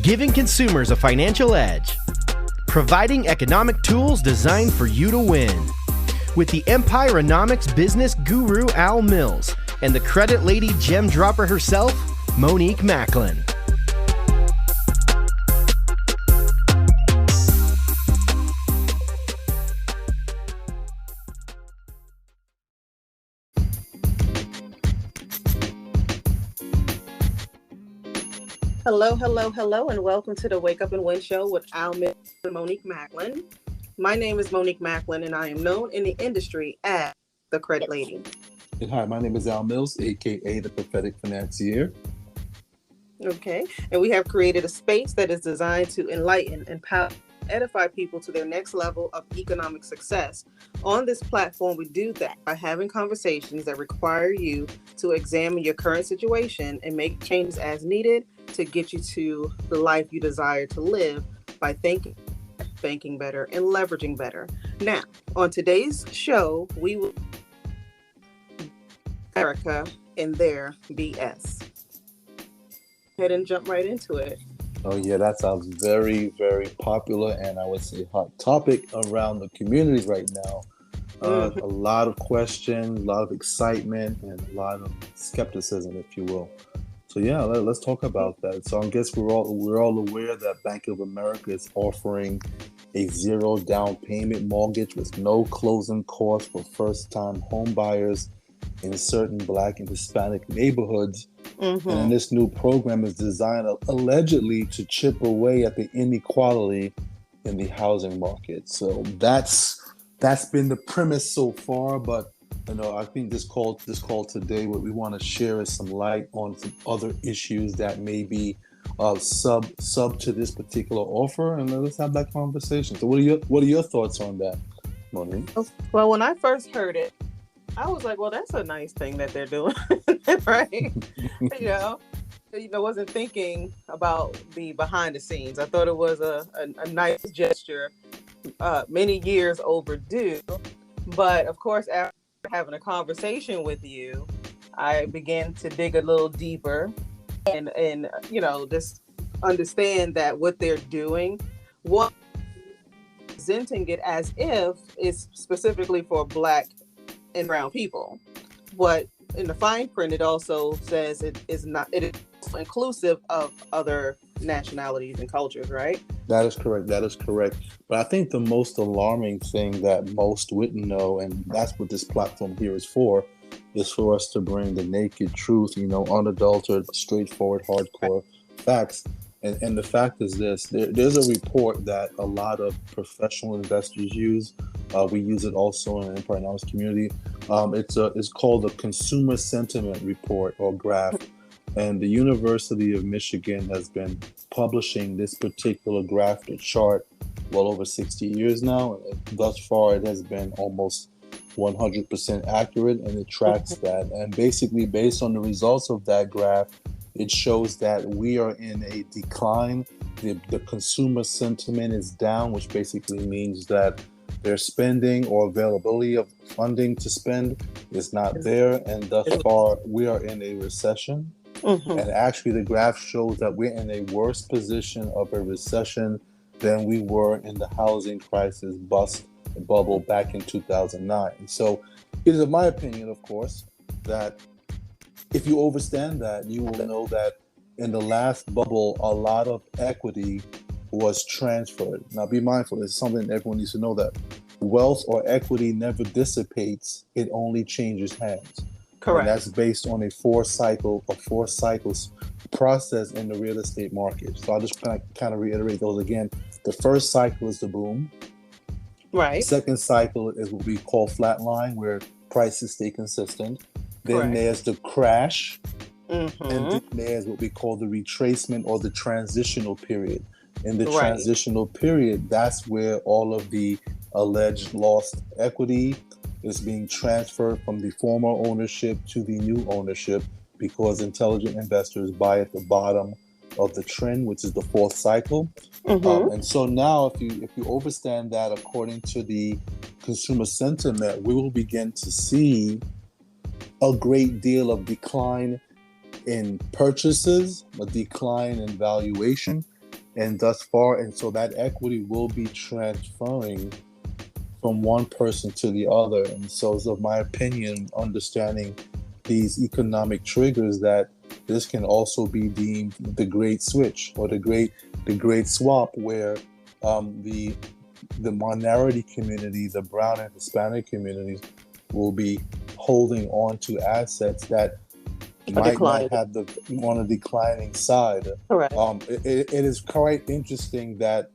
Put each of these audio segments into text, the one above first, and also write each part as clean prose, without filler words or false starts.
giving consumers a financial edge, providing economic tools designed for you to win. With the Empirenomics business guru Al Mills and the credit lady gem dropper herself, Monique Macklin. Hello, and welcome to the Wake Up and Win Show with Al Mills and Monique Macklin. My name is Monique Macklin, and I am known in the industry as the Credit Lady. And hi, my name is Al Mills, aka the Prophetic Financier. Okay, and we have created a space that is designed to enlighten, empower, edify people to their next level of economic success. On this platform, we do that by having conversations that require you to examine your current situation and make changes as needed to get you to the life you desire to live by thinking, banking better, and leveraging better. Now, on today's show, we will America and their BS. Head and jump right into it. Oh yeah, that's a very, very popular and I would say hot topic around the community right now. A lot of questions, a lot of excitement, and a lot of skepticism, if you will. So yeah, let's talk about that. So I guess we're all aware that Bank of America is offering a 0 down payment mortgage with no closing costs for first-time home buyers in certain Black and Hispanic neighborhoods. And this new program is designed allegedly to chip away at the inequality in the housing market. So that's been the premise so far, but I think this call today, what we want to share is some light on some other issues that may be sub to this particular offer, and let's have that conversation. So what are your thoughts on that, Monique? Well, when I first heard it, I was like, well, that's a nice thing that they're doing, right? Wasn't thinking about the behind the scenes. I thought it was a nice gesture, many years overdue. But of course, after having a conversation with you, I began to dig a little deeper and just understand that what they're doing, what presenting it as if it's specifically for Black and brown people. But in the fine print, it also says it is inclusive of other nationalities and cultures, right? That is correct. But I think the most alarming thing that most wouldn't know, and that's what this platform here is for us to bring the naked truth, unadulterated, straightforward, hardcore facts. And the fact is this, there's a report that a lot of professional investors use. We use it also in the Empirenomics community. It's called the Consumer Sentiment Report or graph. And the University of Michigan has been publishing this particular graph or chart well over 60 years now. Thus far, it has been almost 100% accurate, and it tracks that. And basically, based on the results of that graph, it shows that we are in a decline. The consumer sentiment is down, which basically means that their spending or availability of funding to spend is not there. And thus far, we are in a recession. And actually, the graph shows that we're in a worse position of a recession than we were in the housing crisis bubble back in 2009. And so it is my opinion, of course, that if you understand that, you will know that in the last bubble, a lot of equity was transferred. Now, be mindful. It's something everyone needs to know, that wealth or equity never dissipates. It only changes hands. Correct. And that's based on a four cycles process in the real estate market. So I'll just kind of reiterate those again. The first cycle is the boom. Right. The second cycle is what we call flatline, where prices stay consistent. Then there's the crash. And then there's what we call the retracement or the transitional period. In the transitional period, that's where all of the alleged lost equity is being transferred from the former ownership to the new ownership, because intelligent investors buy at the bottom of the trend, which is the fourth cycle. And so now, if you understand that, according to the consumer sentiment, we will begin to see a great deal of decline in purchases, a decline in valuation, and thus far, and so that equity will be transferring from one person to the other. And so, it's of my opinion, understanding these economic triggers, that this can also be deemed the great switch, or the great swap, where the minority community, the brown and Hispanic communities, will be holding on to assets that might not have the on a declining side. Correct. It is quite interesting that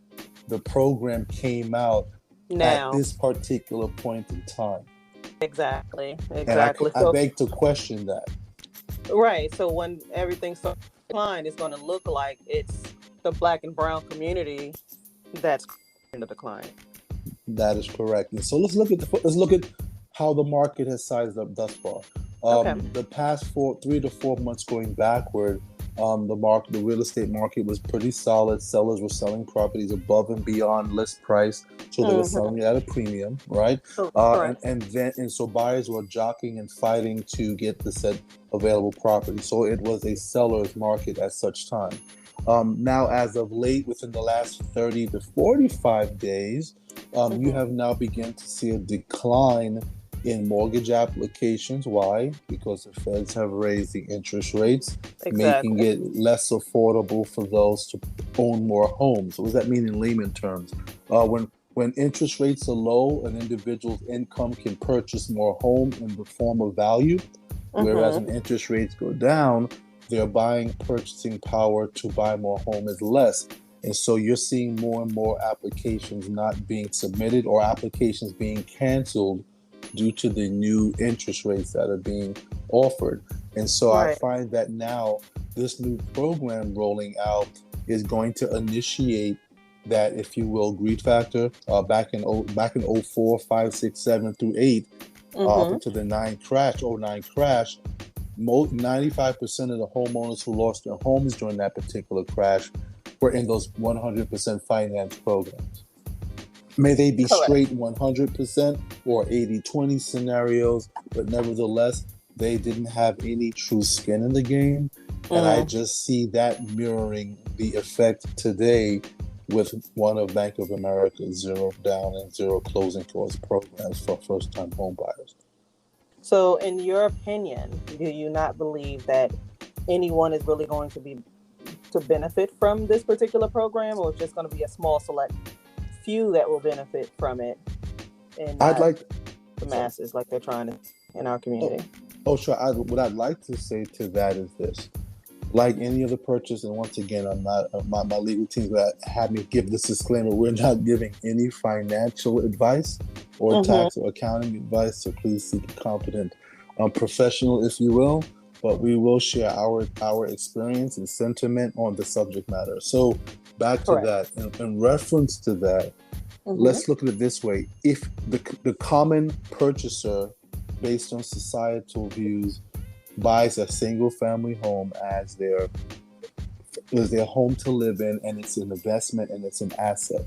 the program came out now at this particular point in time. Exactly. And I beg to question that. Right. So when everything starts to decline, it's going to look like it's the Black and brown community that's in the decline. That is correct. And so let's look at how the market has sized up thus far. The past 3 to 4 months going backward, the real estate market was pretty solid. Sellers were selling properties above and beyond list price, so they were selling it at a premium, right? And so buyers were jockeying and fighting to get the said available property. So it was a seller's market at such time. Now, as of late, within the last 30 to 45 days, you have now begun to see a decline in mortgage applications. Why? Because the feds have raised the interest rates, making it less affordable for those to own more homes. What does that mean in layman terms? When interest rates are low, an individual's income can purchase more home in the form of value, whereas when interest rates go down, their purchasing power to buy more home is less. And so you're seeing more and more applications not being submitted, or applications being canceled due to the new interest rates that are being offered. And so I find that now this new program rolling out is going to initiate that, if you will, greed factor back in 04, 5, 6, 7 through 8, up into the 09 crash. 95% of the homeowners who lost their homes during that particular crash were in those 100% finance programs. May they be straight 100% or 80-20 scenarios, but nevertheless, they didn't have any true skin in the game. And I just see that mirroring the effect today with one of Bank of America's zero down and zero closing cost programs for first-time home buyers. So in your opinion, do you not believe that anyone is really going to benefit from this particular program, or it's just going to be a small select few that will benefit from it, and the masses like they're trying to in our community? Sure. What I'd like to say to that is this: like any other purchase, and once again, I'm not my legal team that had me give this disclaimer. We're not giving any financial advice or tax or accounting advice, so please seek a competent professional, if you will. But we will share our experience and sentiment on the subject matter. So back to that, in reference to that, let's look at it this way: if the common purchaser, based on societal views, buys a single-family home as their home to live in, and it's an investment and it's an asset,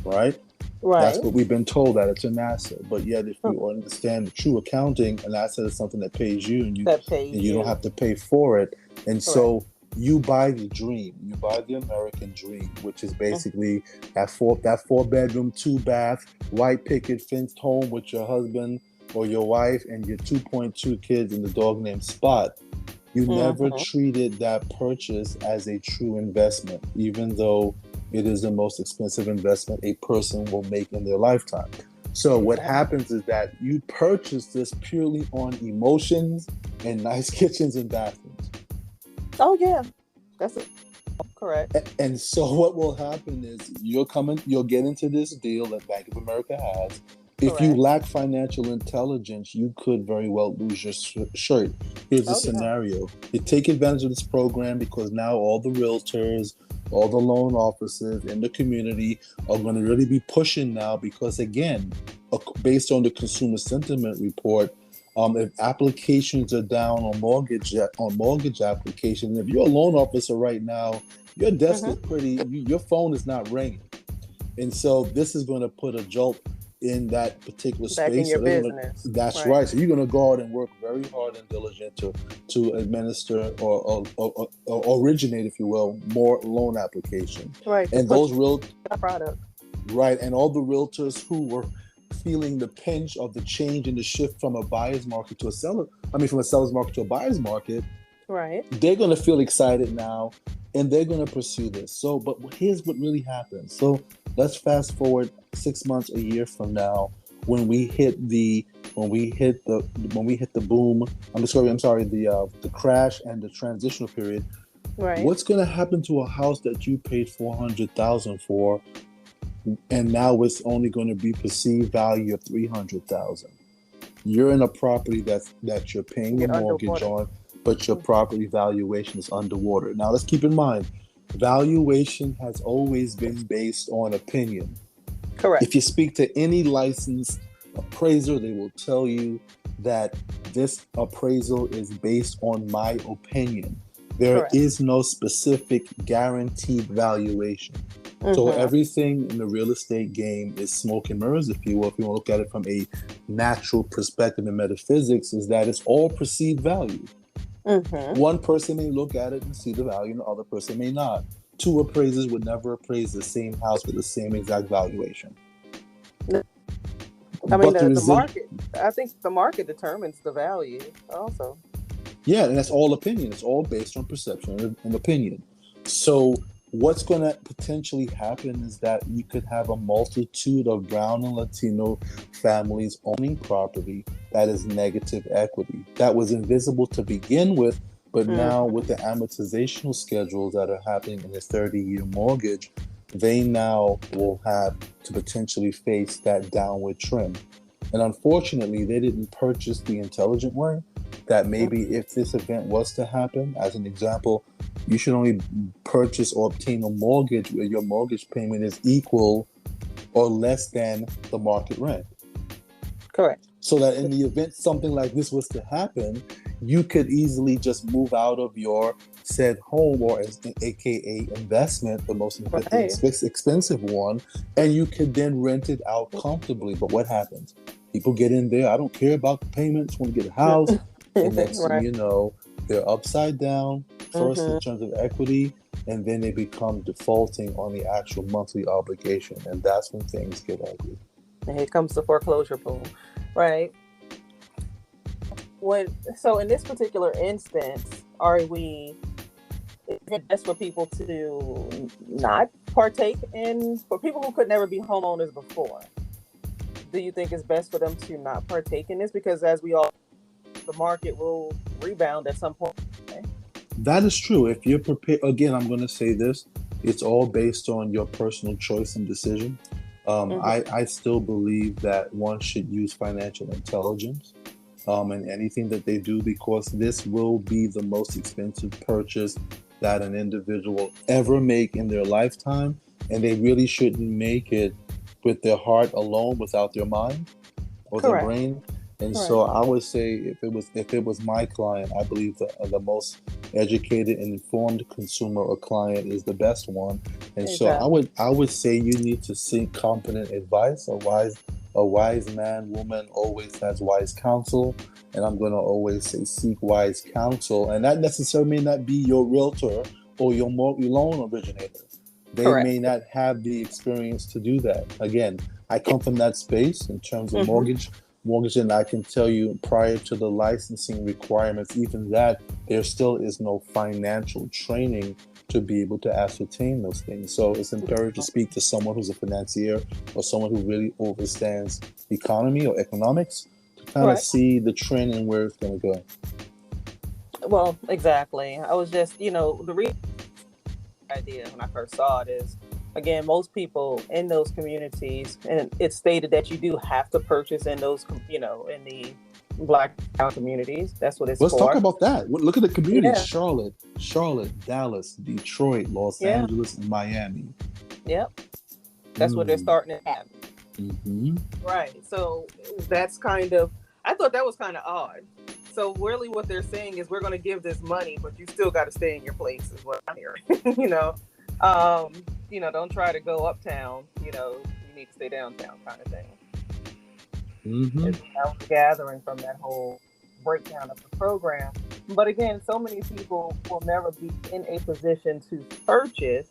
right? That's what we've been told, that it's an asset. But yet, if you understand the true accounting, an asset is something that pays you, and you don't have to pay for it. And so you buy the dream. You buy the American dream, which is basically that 4-bedroom, 2-bath, white picket fenced home with your husband or your wife and your 2.2 kids and the dog named Spot. You never treated that purchase as a true investment, even though it is the most expensive investment a person will make in their lifetime. So what happens is that you purchase this purely on emotions and nice kitchens and bathrooms. Oh yeah, that's it. Correct. And so what will happen is you'll get into this deal that Bank of America has. If you lack financial intelligence, you could very well lose your shirt. Here's a scenario. You take advantage of this program because now all the realtors, all the loan officers in the community are going to really be pushing now, because again, based on the consumer sentiment report, if applications are down on mortgage applications, if you're a loan officer right now, your desk is your phone is not ringing. And so this is going to put a jolt in that particular back in space. your So they're business. that's right. So you're going to go out and work very hard and diligent to administer or originate, if you will, more loan applications. Right. And those product. right, and all the realtors who were feeling the pinch of the change and the shift from a buyer's market to a seller, from a seller's market to a buyer's market, right, they're going to feel excited now, and they're going to pursue this. So, but here's what really happens. So let's fast forward 6 months, a year from now, when we hit the boom. I'm sorry, the crash and the transitional period. right. What's going to happen to a house that you paid $400,000 for, and now it's only going to be perceived value of $300,000? You're in a property that you're paying a mortgage on, but your property valuation is underwater. Now, let's keep in mind, valuation has always been based on opinion. Correct. If you speak to any licensed appraiser, they will tell you that this appraisal is based on my opinion. There Correct. is no specific guaranteed valuation. Mm-hmm. So everything in the real estate game is smoke and mirrors, if you will. If you want to look at it from a natural perspective in metaphysics, is that it's all perceived value. Mm-hmm. One person may look at it and see the value, and the other person may not. Two appraisers would never appraise the same house with the same exact valuation. I mean, the market, I think the market determines the value also. Yeah, and that's all opinion. It's all based on perception and opinion. So what's going to potentially happen is that you could have a multitude of brown and Latino families owning property that is negative equity. That was invisible to begin with, but now with the amortizational schedules that are happening in a 30-year mortgage, they now will have to potentially face that downward trend. And unfortunately, they didn't purchase the intelligent way, that maybe if this event was to happen, as an example, you should only purchase or obtain a mortgage where your mortgage payment is equal or less than the market rent. Correct. So that in the event something like this was to happen, you could easily just move out of your said home, or aka investment, the most expensive one, and you could then rent it out comfortably. But what happens? People get in there, I don't care about the payments, want to get a house, and next thing you know, they're upside down, first in terms of equity, and then they become defaulting on the actual monthly obligation, and that's when things get ugly. And here comes the foreclosure boom, right? So in this particular instance, is it best for people to not partake in, for people who could never be homeowners before? Do you think it's best for them to not partake in this? Because as we all, the market will rebound at some point. Okay? That is true. If you're prepared, again, I'm going to say this, it's all based on your personal choice and decision. I still believe that one should use financial intelligence in anything that they do, because this will be the most expensive purchase that an individual will ever make in their lifetime, and they really shouldn't make it with their heart alone, without their mind or their brain. And so I would say, if it was my client, I believe the most educated and informed consumer or client is the best one. And so I would say you need to seek competent advice. A wise man, woman always has wise counsel. And I'm going to always say seek wise counsel. And that necessarily may not be your realtor or your loan originator. They may not have the experience to do that. Again, I come from that space in terms of mortgage, and I can tell you, prior to the licensing requirements, even that, there still is no financial training to be able to ascertain those things. So it's imperative to speak to someone who's a financier or someone who really understands economy or economics to kind of see the trend and where it's going to go. Well, exactly. I was just, the idea when I first saw it is, again, most people in those communities, and it's stated that you do have to purchase in those, in the Black communities. That's what it's Let's for. talk about that. Look at the communities: Charlotte, Dallas, Detroit, Los Angeles, and Miami. Yep. That's what they're starting to happen. Mm-hmm. Right. So that's I thought that was kind of odd. So really what they're saying is, we're going to give this money, but you still got to stay in your place, is what I'm hearing. Don't try to go uptown, you need to stay downtown, kind of thing. Mm-hmm. is what I was gathering from that whole breakdown of the program. But again, so many people will never be in a position to purchase.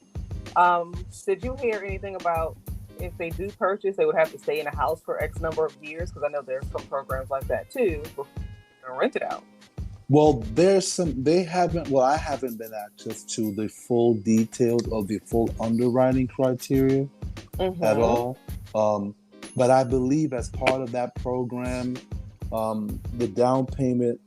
Did you hear anything about if they do purchase, they would have to stay in a house for X number of years? Because I know there's some programs like that too, before they rent it out. Well, I haven't been access to the full details of the full underwriting criteria at Mm-hmm. all. Um, but I believe as part of that program, the down payment,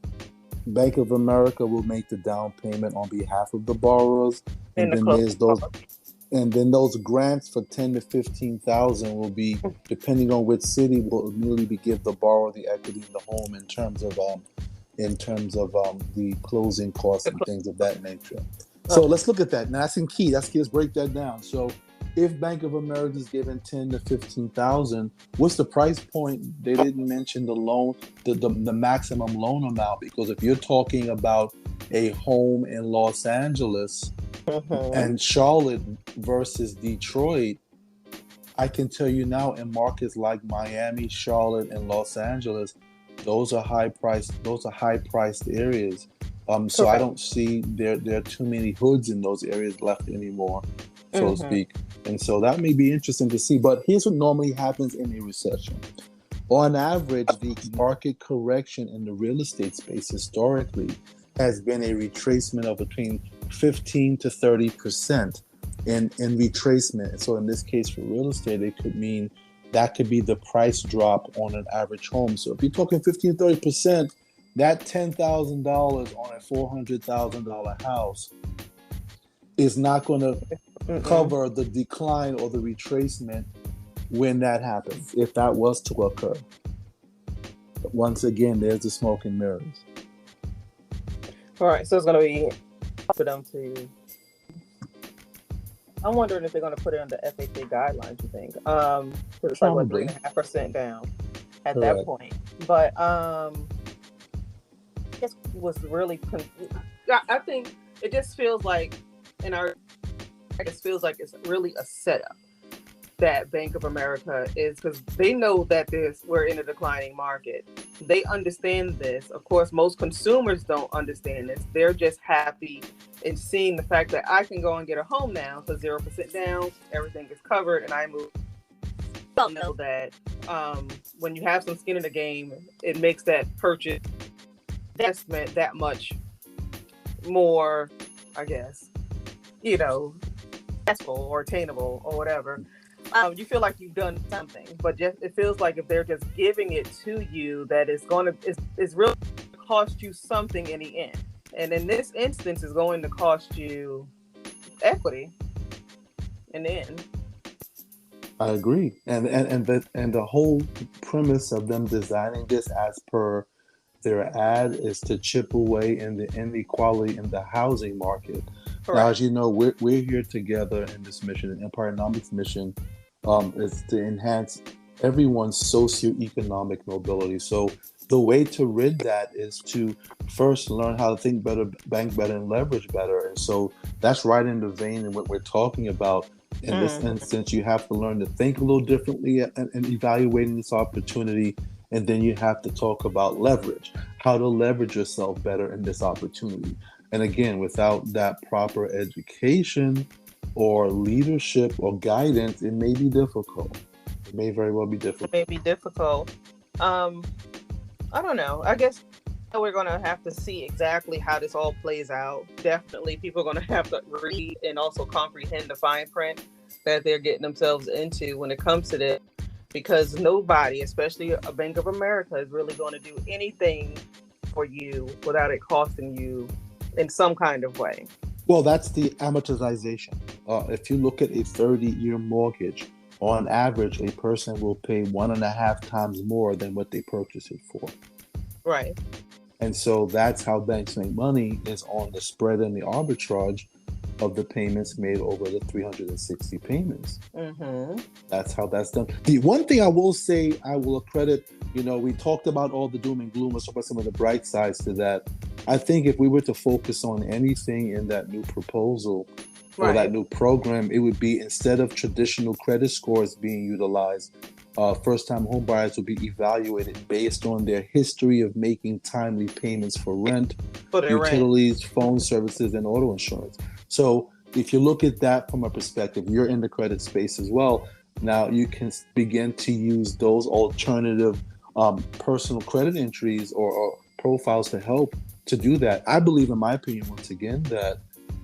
Bank of America will make the down payment on behalf of the borrowers, In and the then closing policy. those grants for 10 to 15,000 will be, depending on which city, will immediately give the borrower the equity in the home in terms of the closing costs The and things of that nature. So okay. let's look at that. Now that's in key. Let's break that down. So if Bank of America is giving 10 to 15,000, what's the price point? They didn't mention the loan, the maximum loan amount, because if you're talking about a home in Los Angeles Mm-hmm. and Charlotte versus Detroit, I can tell you now in markets like Miami, Charlotte, and Los Angeles, those are high priced. Those are high priced areas. So I Correct. don't see there are too many hoods in those areas left anymore, so to Mm-hmm. speak. And so that may be interesting to see. But here's what normally happens in a recession. On average, the market correction in the real estate space historically has been a retracement of between 15 to 30% in retracement. So in this case for real estate, it could mean that could be the price drop on an average home. So if you're talking 15, 30%, that $10,000 on a $400,000 house is not going to Mm-mm. cover the decline or the retracement when that happens, if that was to occur. But once again, there's the smoke and mirrors. All right, so it's going to be for them to. I'm wondering if they're going to put it under FHA guidelines. You think? So it's like what, Probably. 3.5% down at that Correct. point. But this was really. I think it just feels like in our. It just feels like it's really a setup that Bank of America is, because they know that we're in a declining market. They understand this. Of course, most consumers don't understand this. They're just happy in seeing the fact that I can go and get a home now for 0% down, everything is covered, and I move. I know that when you have some skin in the game, it makes that purchase investment that much more, I guess, you know, successful or attainable or whatever. You feel like you've done something, but just it feels like if they're just giving it to you, that it's really cost you something in the end. And in this instance, it's going to cost you equity in the end. I agree, and the whole premise of them designing this as per their ad is to chip away in the inequality in the housing market. Now, Correct. as you know, we're here together in this mission, the Empirenomics mission, is to enhance everyone's socioeconomic mobility. So the way to rid that is to first learn how to think better, bank better, and leverage better. And so that's right in the vein of what we're talking about. In this Mm. instance, you have to learn to think a little differently and evaluating this opportunity. And then you have to talk about leverage, how to leverage yourself better in this opportunity. And again, without that proper education or leadership or guidance, it may be difficult. It may very well be It difficult. may be difficult. Um, I don't know. I guess we're going to have to see exactly how this all plays out. Definitely, people are going to have to read and also comprehend the fine print that they're getting themselves into when it comes to this, because nobody, especially a Bank of America, is really going to do anything for you without it costing you in some kind of way. Well, that's the amortization. If you look at a 30-year mortgage, on average, a person will pay 1.5 times more than what they purchased it for. Right. And so that's how banks make money, is on the spread and the arbitrage of the payments made over the 360 payments. Mm-hmm. That's how that's done. The one thing I will say, I will credit, we talked about all the doom and gloom. Let's talk about some of the bright sides to that. I think if we were to focus on anything in that new proposal or that Right. new program, it would be, instead of traditional credit scores being utilized, first-time home buyers will be evaluated based on their history of making timely payments for rent, For their rent. utilities, phone services, and auto insurance. So if you look at that from a perspective, you're in the credit space as well. Now you can begin to use those alternative personal credit entries or profiles to help to do that. I believe, in my opinion, once again, that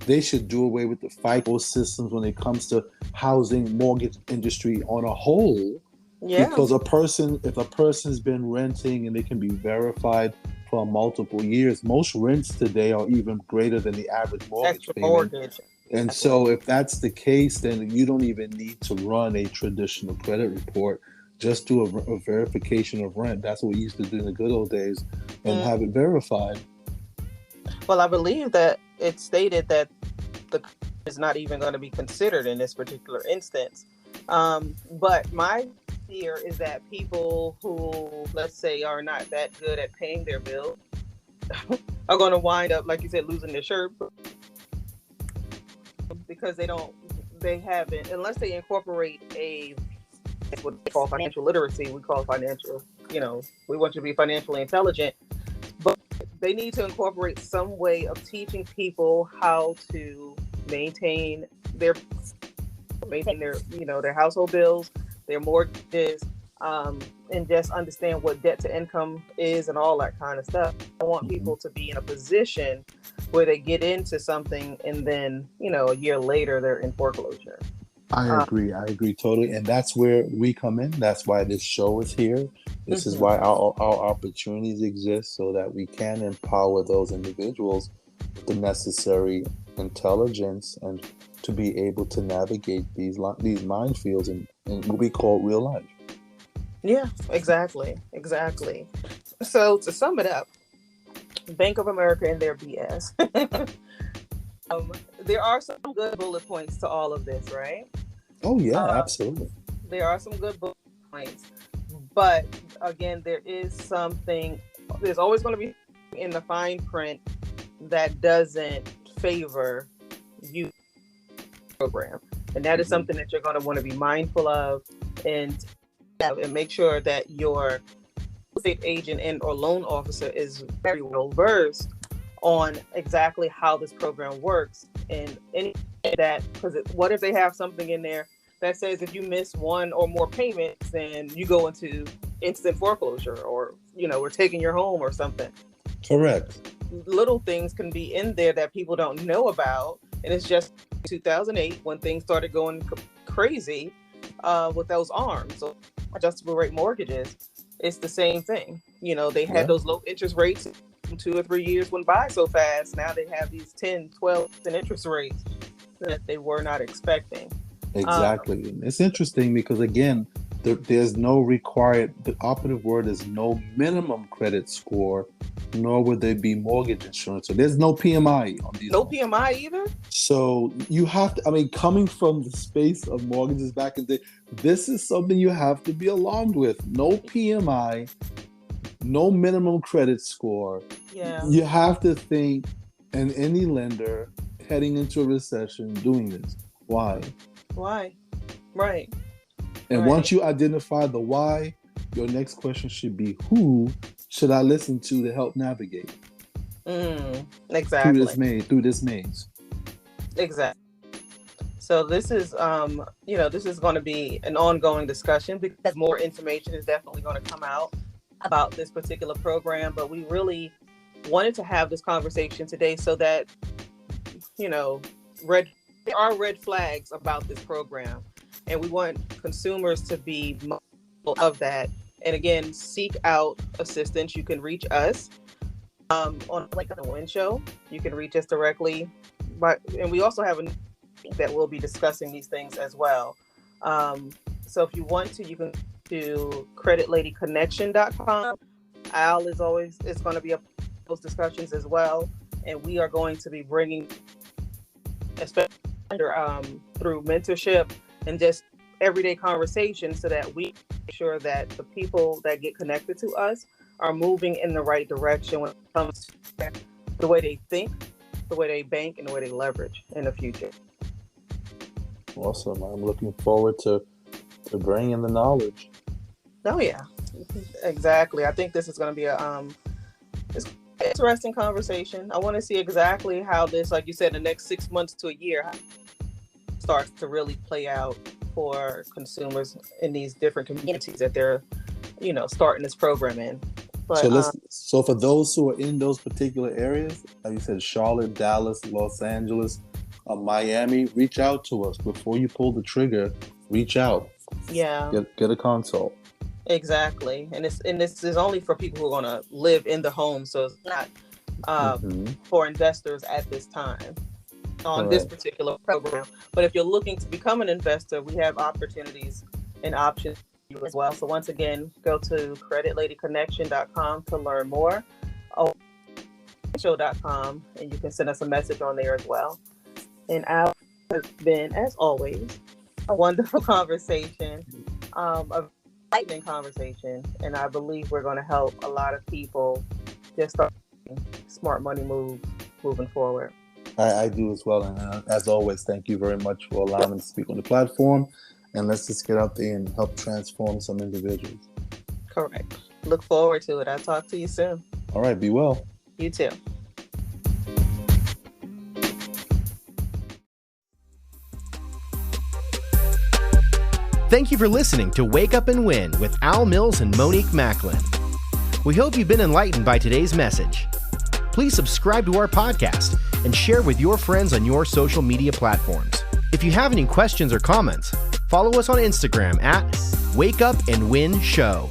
they should do away with the FICO systems when it comes to housing, mortgage industry on a whole. Yeah. Because if a person's been renting and they can be verified for multiple years, most rents today are even greater than the average mortgage Extra payment. mortgage. And so if that's the case, then you don't even need to run a traditional credit report. Just do a verification of rent. That's what we used to do in the good old days, and have it verified. Well, I believe that it stated that the is not even going to be considered in this particular instance. But my fear is that people who, let's say, are not that good at paying their bills are going to wind up, like you said, losing their shirt because they haven't, unless they incorporate what we call financial literacy. We call financial, we want you to be financially intelligent, but they need to incorporate some way of teaching people how to maintain their their household bills, their mortgages, and just understand what debt to income is and all that kind of stuff. I want people to be in a position where they get into something and then, a year later they're in foreclosure. I agree totally. And that's where we come in. That's why this show is here. This is why our opportunities exist, so that we can empower those individuals with the necessary intelligence and to be able to navigate these minefields in what we call real life. Yeah, exactly. So to sum it up, Bank of America and their BS. There are some good bullet points to all of this, right? Oh yeah, absolutely. There are some good bullet points, but again, there's always going to be in the fine print that doesn't favor you program, and that is something that you're going to want to be mindful of and make sure that your estate agent and or loan officer is very well versed on exactly how this program works, and any that, because what if they have something in there that says if you miss one or more payments, then you go into instant foreclosure, or we're taking your home or something. Correct. Little things can be in there that people don't know about, and it's just 2008 when things started going crazy with those ARMs, so adjustable rate mortgages. It's the same thing. They had those low interest rates. 2 or 3 years went by so fast. Now they have these 10, 12% interest rates that they were not expecting. Exactly. It's interesting because, again, there's no required, the operative word is no minimum credit score, nor would there be mortgage insurance. So there's no PMI on these. No PMI either? So you have to, coming from the space of mortgages back in the day, this is something you have to be alarmed with. No PMI, no minimum credit score. Yeah. You have to think, and any lender heading into a recession doing this. Why? Right. And once you identify the why, your next question should be, who should I listen to help navigate? Exactly. Through this maze. Exactly. So this is, this is going to be an ongoing discussion because more information is definitely going to come out about this particular program. But we really wanted to have this conversation today so that, there are red flags about this program, and we want consumers to be mindful of that. And again, seek out assistance. You can reach us on the Win Show. You can reach us directly, and we also have that we'll be discussing these things as well. So if you want to, you can to creditladyconnection.com. Al is going to be up those discussions as well, and we are going to be bringing, especially through mentorship and just everyday conversation, so that we make sure that the people that get connected to us are moving in the right direction when it comes to the way they think, the way they bank, and the way they leverage in the future. Awesome. I'm looking forward to bringing the knowledge. Oh yeah, exactly. I think this is going to be it's an interesting conversation. I want to see exactly how this, like you said, the next 6 months to a year starts to really play out for consumers in these different communities that they're, starting this program in. But So for those who are in those particular areas, like you said, Charlotte, Dallas, Los Angeles, Miami, reach out to us before you pull the trigger. Reach out. Yeah. Get a consult. Exactly. And this is only for people who are going to live in the home, so it's not for investors at this time on this particular program. But if you're looking to become an investor, we have opportunities and options as well. So once again, go to creditladyconnection.com to learn more, or show.com, and you can send us a message on there as well. And Al, has been, as always, a wonderful conversation, a enlightening conversation, and I believe we're going to help a lot of people just start smart money moves moving forward. I do as well, and as always, thank you very much for allowing me to speak on the platform, and let's just get out there and help transform some individuals. Correct. Look forward to it. I'll talk to you soon. All right, be well. You too. Thank you for listening to Wake Up and Win with Al Mills and Monique Macklin. We hope you've been enlightened by today's message. Please subscribe to our podcast and share with your friends on your social media platforms. If you have any questions or comments, follow us on Instagram at Wake Up and Win Show.